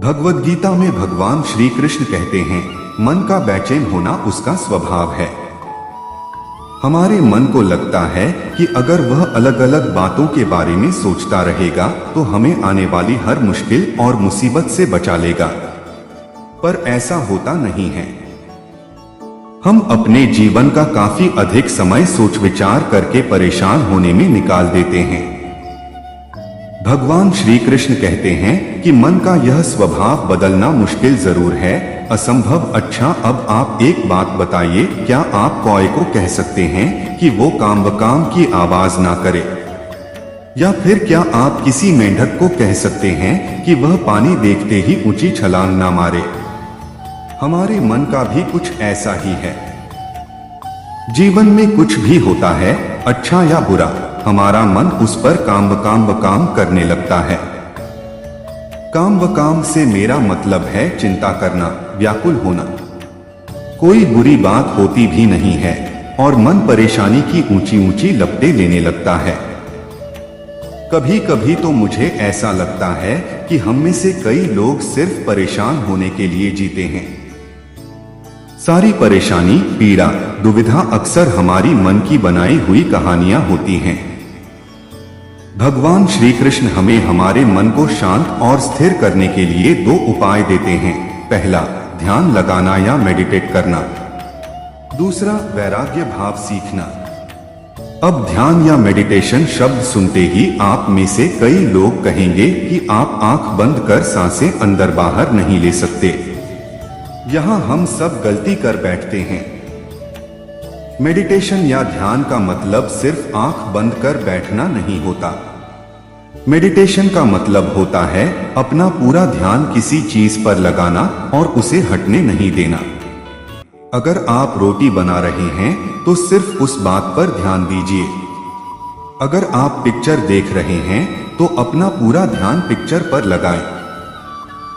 भगवद गीता में भगवान श्री कृष्ण कहते हैं, मन का बेचैन होना उसका स्वभाव है। हमारे मन को लगता है कि अगर वह अलग अलग बातों के बारे में सोचता रहेगा तो हमें आने वाली हर मुश्किल और मुसीबत से बचा लेगा, पर ऐसा होता नहीं है। हम अपने जीवन का काफी अधिक समय सोच विचार करके परेशान होने में निकाल देते हैं। भगवान श्री कृष्ण कहते हैं कि मन का यह स्वभाव बदलना मुश्किल जरूर है, असंभव। अच्छा, अब आप एक बात बताइए, क्या आप कौए को कह सकते हैं कि वो काम बकाम की आवाज ना करे? या फिर क्या आप किसी मेंढक को कह सकते हैं कि वह पानी देखते ही ऊंची छलांग ना मारे? हमारे मन का भी कुछ ऐसा ही है। जीवन में कुछ भी होता है, अच्छा या बुरा, हमारा मन उस पर काम बकाम करने लगता है। काम बकाम से मेरा मतलब है चिंता करना, व्याकुल होना। कोई बुरी बात होती भी नहीं है और मन परेशानी की ऊंची ऊंची लपटें लेने लगता है। कभी कभी तो मुझे ऐसा लगता है कि हम में से कई लोग सिर्फ परेशान होने के लिए जीते हैं। सारी परेशानी, पीड़ा, दुविधा अक्सर हमारी मन की बनाई हुई कहानियां होती हैं। भगवान श्री कृष्ण हमें हमारे मन को शांत और स्थिर करने के लिए दो उपाय देते हैं। पहला, ध्यान लगाना या मेडिटेट करना। दूसरा, वैराग्य भाव सीखना। अब ध्यान या मेडिटेशन शब्द सुनते ही आप में से कई लोग कहेंगे कि आप आंख बंद कर सांसें अंदर बाहर नहीं ले सकते। यहां हम सब गलती कर बैठते हैं। मेडिटेशन या ध्यान का मतलब सिर्फ आंख बंद कर बैठना नहीं होता। मेडिटेशन का मतलब होता है अपना पूरा ध्यान किसी चीज पर लगाना और उसे हटने नहीं देना। अगर आप रोटी बना रहे हैं तो सिर्फ उस बात पर ध्यान दीजिए। अगर आप पिक्चर देख रहे हैं तो अपना पूरा ध्यान पिक्चर पर लगाएं।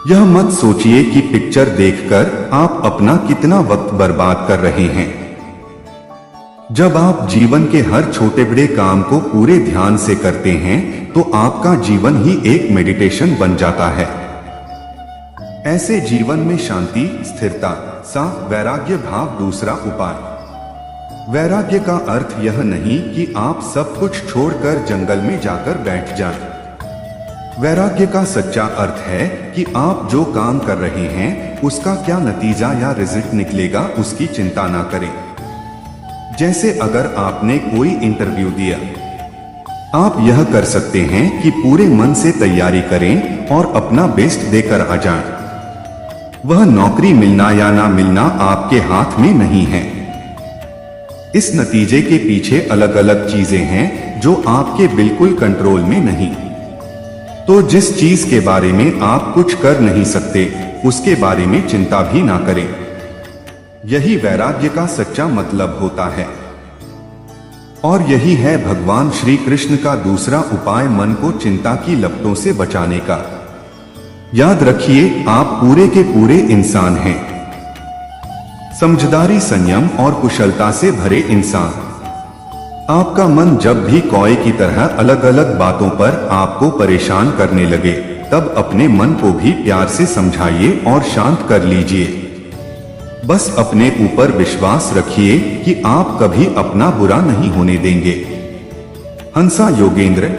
यह मत सोचिए कि पिक्चर देखकर आप अपना कितना वक्त बर्बाद कर रहे हैं। जब आप जीवन के हर छोटे बड़े काम को पूरे ध्यान से करते हैं तो आपका जीवन ही एक मेडिटेशन बन जाता है। ऐसे जीवन में शांति, स्थिरता, वैराग्य भाव। दूसरा उपाय, वैराग्य का अर्थ यह नहीं कि आप सब कुछ छोड़कर जंगल में जाकर बैठ जाएं। वैराग्य का सच्चा अर्थ है कि आप जो काम कर रहे हैं उसका क्या नतीजा या रिजल्ट निकलेगा उसकी चिंता ना करें। जैसे अगर आपने कोई इंटरव्यू दिया, आप यह कर सकते हैं कि पूरे मन से तैयारी करें और अपना बेस्ट देकर आ जाएं। वह नौकरी मिलना या ना मिलना आपके हाथ में नहीं है। इस नतीजे के पीछे अलग अलग चीजें हैं जो आपके बिल्कुल कंट्रोल में नहीं। तो जिस चीज के बारे में आप कुछ कर नहीं सकते उसके बारे में चिंता भी ना करें। यही वैराग्य का सच्चा मतलब होता है। और यही है भगवान श्री कृष्ण का दूसरा उपाय, मन को चिंता की लपटों से बचाने का। याद रखिए, आप पूरे के पूरे इंसान हैं। समझदारी, संयम और कुशलता से भरे इंसान। आपका मन जब भी कौए की तरह अलग अलग बातों पर आपको परेशान करने लगे तब अपने मन को भी प्यार से समझाइए और शांत कर लीजिए। बस अपने ऊपर विश्वास रखिए कि आप कभी अपना बुरा नहीं होने देंगे। हंसा योगेंद्र।